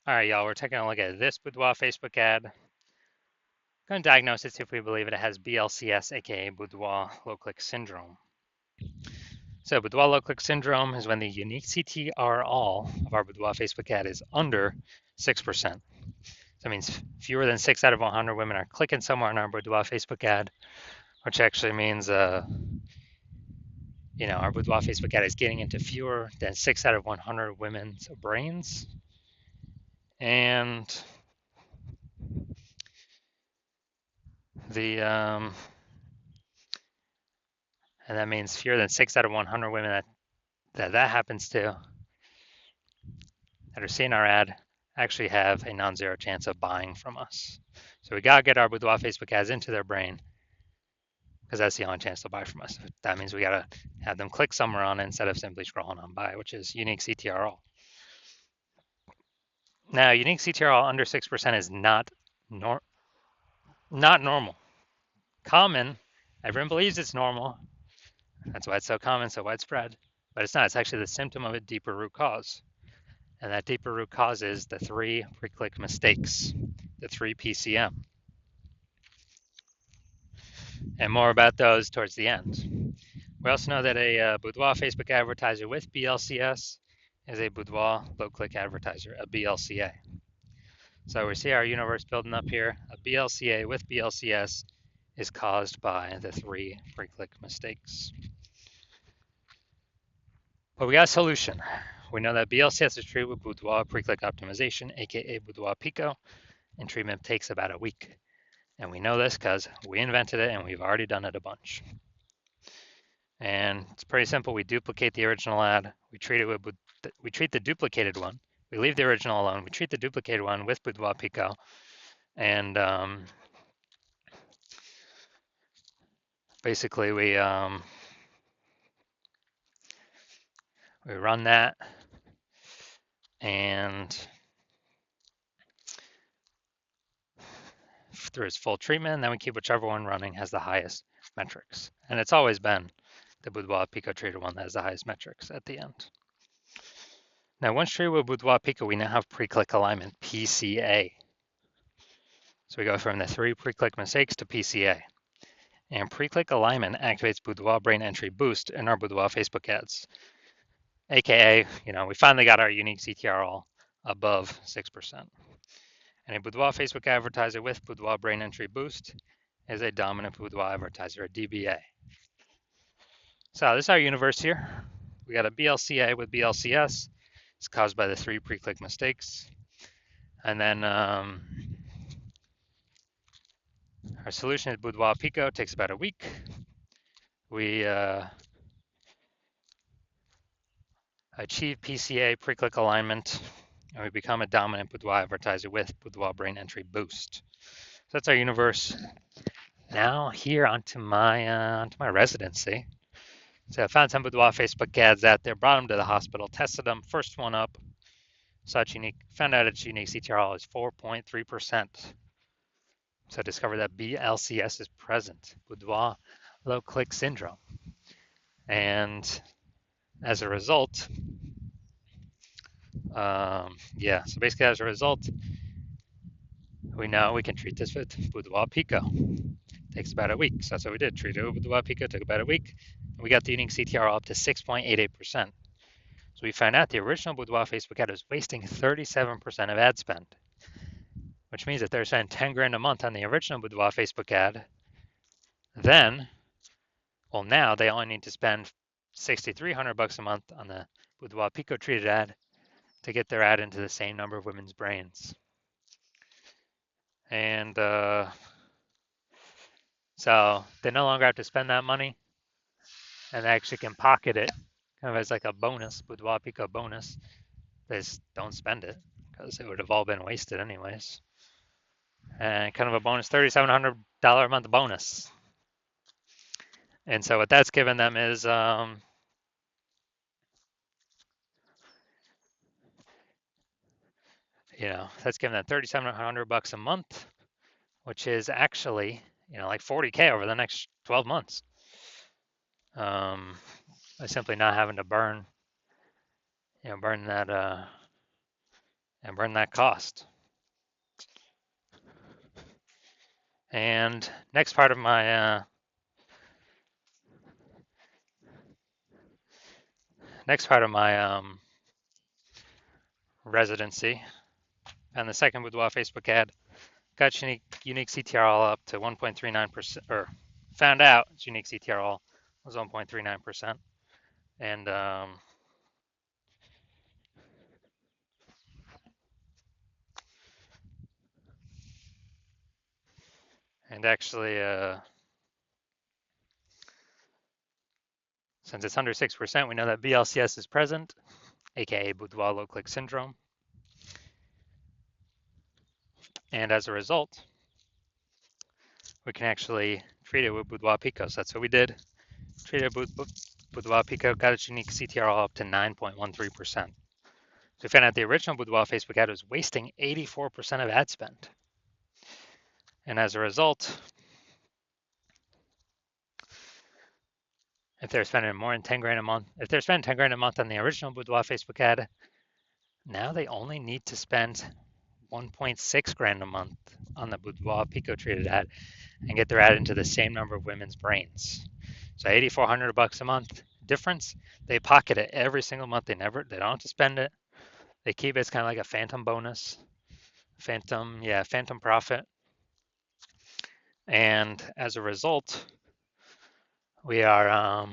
All right, y'all, we're taking a look at this Boudoir Facebook ad. Going to diagnose it, see if we believe it has BLCS, aka Boudoir low click syndrome. So, Boudoir low click syndrome is when the unique CTR all of our Boudoir Facebook ad is under 6%. So that means fewer than 6 out of 100 women are clicking somewhere on our Boudoir Facebook ad, which actually means, our Boudoir Facebook ad is getting into fewer than 6 out of 100 women's brains. And the and that means fewer than 6 out of 100 women that happens to that are seeing our ad actually have a non-zero chance of buying from us. So we gotta get our Boudoir Facebook ads into their brain because that's the only chance they'll buy from us. That means we gotta have them click somewhere on it instead of simply scrolling on by, which is unique CTRL. Now, unique CTRL under 6% is not normal. Common, everyone believes it's normal. That's why it's so common, so widespread. But it's not. It's actually the symptom of a deeper root cause. And that deeper root cause is the 3 pre-click mistakes, the 3 PCM. And more about those towards the end. We also know that a Boudoir Facebook advertiser with BLCS is a Boudoir low-click advertiser, a BLCA. So we see our universe building up here. A BLCA with BLCS is caused by the 3 pre-click mistakes. But we got a solution. We know that BLCS is treated with Boudoir pre-click optimization, aka Boudoir Pico, and treatment takes about a week. And we know this because we invented it and we've already done it a bunch. And it's pretty simple. We duplicate the original ad. We treat the duplicated one. We leave the original alone. We treat the duplicated one with Boudoir Pico, and basically we run that, and through its full treatment, and then we keep whichever one running has the highest metrics. And it's always been the Boudoir Pico treated one that has the highest metrics at the end. Now, once treated with Boudoir Pico, we now have pre-click alignment, PCA. So we go from the 3 pre-click mistakes to PCA. And pre-click alignment activates Boudoir brain entry boost in our Boudoir Facebook ads. AKA, we finally got our unique CTRL above 6%. And a Boudoir Facebook advertiser with Boudoir brain entry boost is a dominant Boudoir advertiser, a DBA. So this is our universe here. We got a BLCA with BLCS. It's caused by the 3 pre-click mistakes. And then our solution is Boudoir Pico. It takes about a week. We achieve PCA pre-click alignment, and we become a dominant Boudoir advertiser with Boudoir brain entry boost. So that's our universe. Now here onto my residency. So I found some Boudoir Facebook ads out there, brought them to the hospital, tested them. First one up, found out its unique CTRL is 4.3%. So I discovered that BLCS is present, Boudoir low click syndrome. And as a result, so basically as a result, we know we can treat this with Boudoir Pico. Takes about a week. So that's what we did. Treat it with Boudoir Pico, took about a week. And we got the unique CTRL up to 6.88%. So we found out the original Boudoir Facebook ad was wasting 37% of ad spend, which means that they're spending 10 grand a month on the original Boudoir Facebook ad. Now they only need to spend $6,300 a month on the Boudoir Pico treated ad to get their ad into the same number of women's brains. And so they no longer have to spend that money, and they actually can pocket it kind of as like a bonus, Boudoir Pico bonus. They just don't spend it because it would have all been wasted anyways. And kind of a bonus, $3,700 a month bonus. And so what that's given them is that's giving them $3,700 a month, which is actually like $40K over the next 12 months. By simply not having to burn that and burn that cost. And next part of my residency and the second Boudoir Facebook ad got unique CTRL up to 1.39%, or found out its unique CTRL was 1.39%, and actually, since it's under 6%, we know that BLCS is present, aka Boudoir low click syndrome, and as a result, we can actually treat it with Boudoir Pico. So that's what we did. Treated it with Boudoir Pico, got its unique CTRL up to 9.13%. So we found out the original Boudoir Facebook ad was wasting 84% of ad spend. And as a result, if they're spending more than 10 grand a month, if they're spending 10 grand a month on the original Boudoir Facebook ad, now they only need to spend 1.6 grand a month on the Boudoir Pico treated ad and get their ad into the same number of women's brains. So 8,400 bucks a month difference. They pocket it every single month. They don't have to spend it. They keep it. It's kind of like a phantom bonus, phantom profit. And as a result, we are,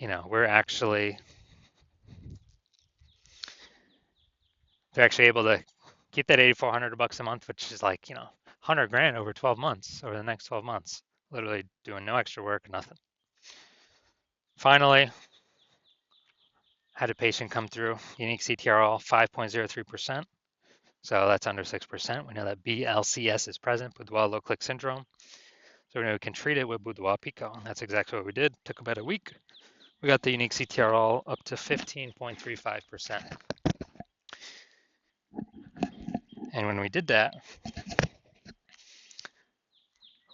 we're actually, they're actually able to keep that 8,400 bucks a month, which is like, 100 grand over 12 months, over the next 12 months, literally doing no extra work, nothing. Finally, had a patient come through, unique CTRL 5.03%. So that's under 6%. We know that BLCS is present, Boudoir low click syndrome. So we know we can treat it with Boudoir Pico. And that's exactly what we did. Took about a week. We got the unique CTRL up to 15.35%. And when we did that,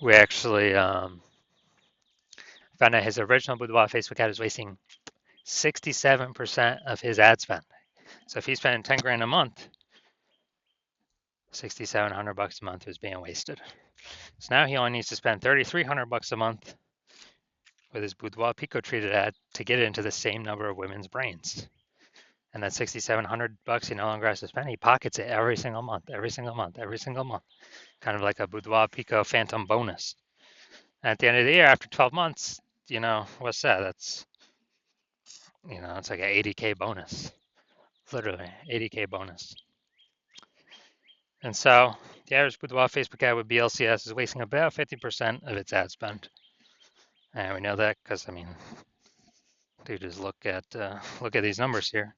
we actually found out his original Boudoir Facebook ad was wasting 67% of his ad spend. So if he's spending 10 grand a month, 6,700 bucks a month is being wasted. So now he only needs to spend 3,300 bucks a month with his Boudoir Pico treated ad to get it into the same number of women's brains. And that 6,700 bucks he no longer has to spend. He pockets it every single month, every single month, every single month. Kind of like a Boudoir Pico phantom bonus. And at the end of the year, after 12 months, what's that? That's, it's like an 80K bonus. Literally, 80K bonus. And so the average Boudoir Facebook ad with BLCS is wasting about 50% of its ad spend. And we know that because, dude, just look at these numbers here.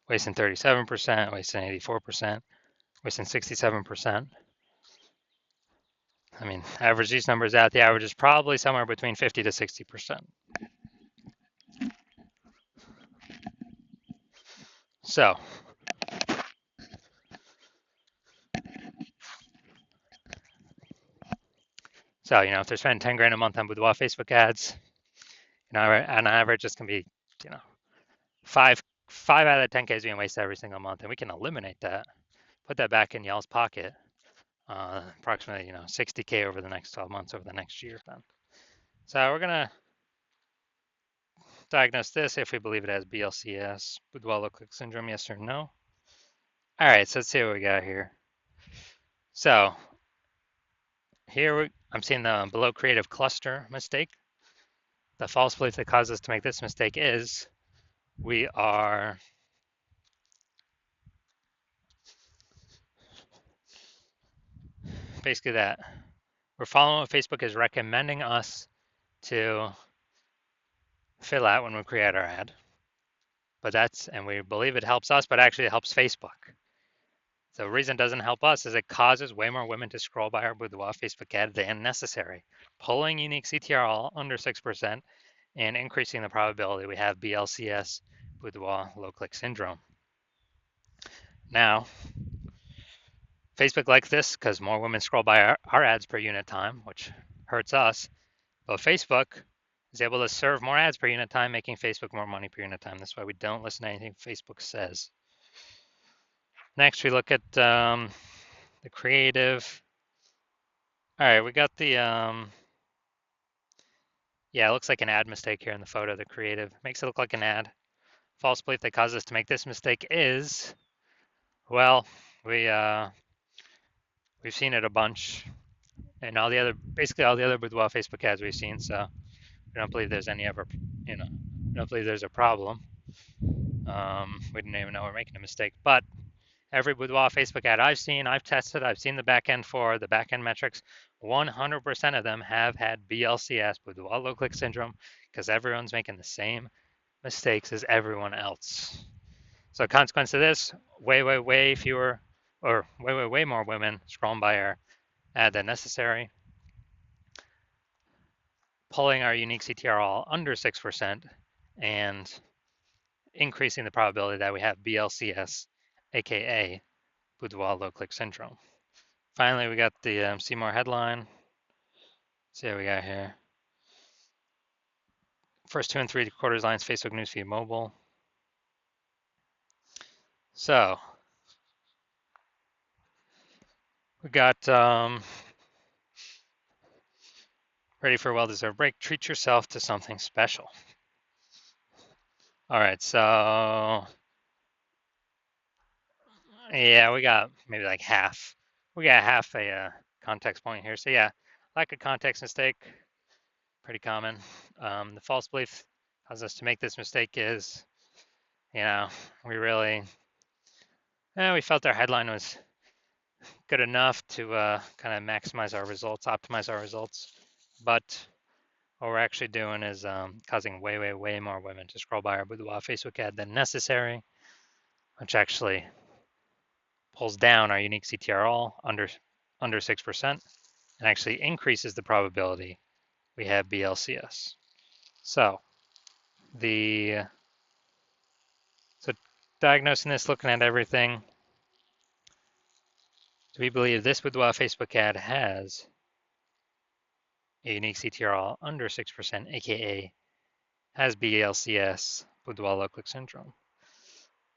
Wasting 37%, wasting 84%, wasting 67%. Average these numbers out, the average is probably somewhere between 50 to 60%. So, if they're spending 10 grand a month on Boudoir Facebook ads, on average, it's going to be, five out of 10K is being wasted every single month, and we can eliminate that, put that back in y'all's pocket, approximately, 60K over the next 12 months, over the next year then. So we're going to diagnose this if we believe it has BLCS, Boudoir low click syndrome, yes or no. All right, so let's see what we got here. So here I'm seeing the below creative cluster mistake. The false belief that caused us to make this mistake is we are basically that we're following what Facebook is recommending us to fill out when we create our ad. And we believe it helps us, but actually it helps Facebook. The reason it doesn't help us is it causes way more women to scroll by our Boudoir Facebook ad than necessary, pulling unique CTRL under 6% and increasing the probability we have BLCS, Boudoir low click syndrome. Now, Facebook likes this because more women scroll by our ads per unit time, which hurts us. But Facebook is able to serve more ads per unit time, making Facebook more money per unit time. That's why we don't listen to anything Facebook says. Next, we look at the creative. All right, we got the, yeah, it looks like an ad mistake here in the photo. The creative makes it look like an ad. False belief that caused us to make this mistake is, well, we, we've seen it a bunch, and all the other, basically all the other Boudoir Facebook ads we've seen. So we don't believe there's any ever, we don't believe there's a problem. We didn't even know we're making a mistake. But every Boudoir Facebook ad I've seen, I've tested, I've seen the backend for the backend metrics. 100% of them have had BLCS, Boudoir low click syndrome, because everyone's making the same mistakes as everyone else. So, consequence of this, way fewer, or way more women scrolling by our ad than necessary, pulling our unique CTR all under 6%, and increasing the probability that we have BLCS, aka Boudoir low click syndrome. Finally, we got the see more headline. Let's see what we got here. First 2 and 3/4 lines, Facebook newsfeed mobile. So we got ready for a well-deserved break. Treat yourself to something special. All right, so yeah, we got maybe like half. We got half a context point here. So yeah, lack of context mistake, pretty common. The false belief causes us to make this mistake is, we really, we felt our headline was good enough to kind of maximize our results, optimize our results. But what we're actually doing is causing way more women to scroll by our Boudoir Facebook ad than necessary, which actually pulls down our unique CTR all under 6% and actually increases the probability we have BLCS. So so diagnosing this, looking at everything, do we believe this Boudoir Facebook ad has a unique CTR all under 6%, aka has BLCS, Boudoir low click syndrome?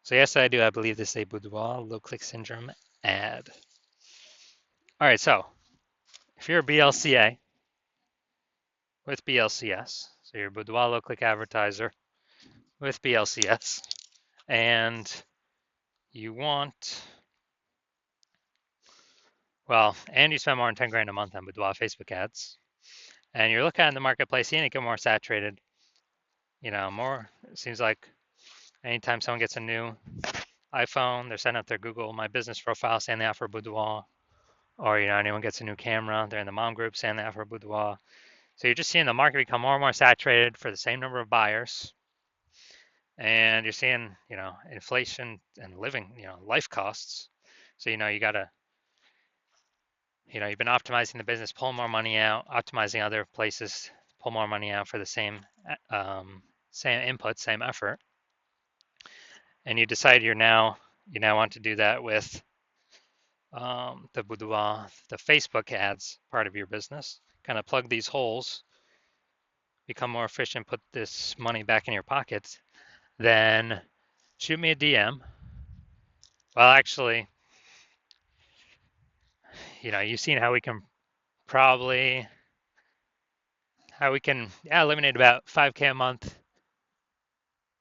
So yes, I do. I believe this is a Boudoir low click syndrome ad. All right, so if you're a BLCA with BLCS, so you're a Boudoir low click advertiser with BLCS, and you want, and you spend more than 10 grand a month on Boudoir Facebook ads, and you're looking at the marketplace, seeing it get more saturated, it seems like anytime someone gets a new iPhone, they're setting up their Google My Business profile saying they offer Boudoir, or anyone gets a new camera, they're in the mom group saying they offer Boudoir. So you're just seeing the market become more and more saturated for the same number of buyers, and you're seeing inflation and living life costs. So you gotta you've been optimizing the business, pull more money out, optimizing other places, pull more money out for the same input, same effort, and you decide you now want to do that with the Boudoir, the Facebook ads part of your business. Kind of plug these holes, become more efficient, put this money back in your pockets. Then shoot me a DM. Well, actually, you've seen how we can eliminate about 5K a month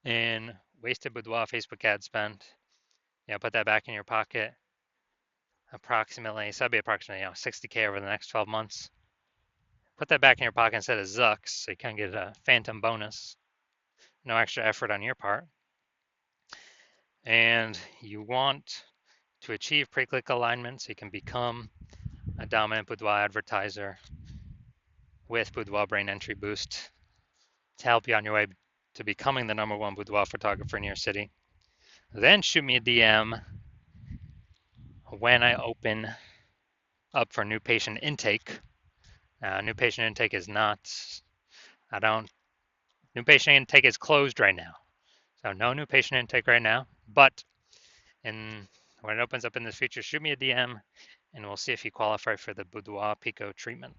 in wasted Boudoir Facebook ad spend. Put that back in your pocket. Approximately, so that'd be approximately 60K over the next 12 months. Put that back in your pocket instead of Zucks, so you can get a phantom bonus. No extra effort on your part. And you want to achieve pre-click alignment so you can become a dominant Boudoir advertiser with Boudoir Brain Entry Boost to help you on your way to becoming the #1 Boudoir photographer in your city. Then shoot me a DM when I open up for new patient intake. New patient intake is new patient intake is closed right now. So no new patient intake right now, but when it opens up in the future, shoot me a DM and we'll see if you qualify for the Boudoir Pico treatment.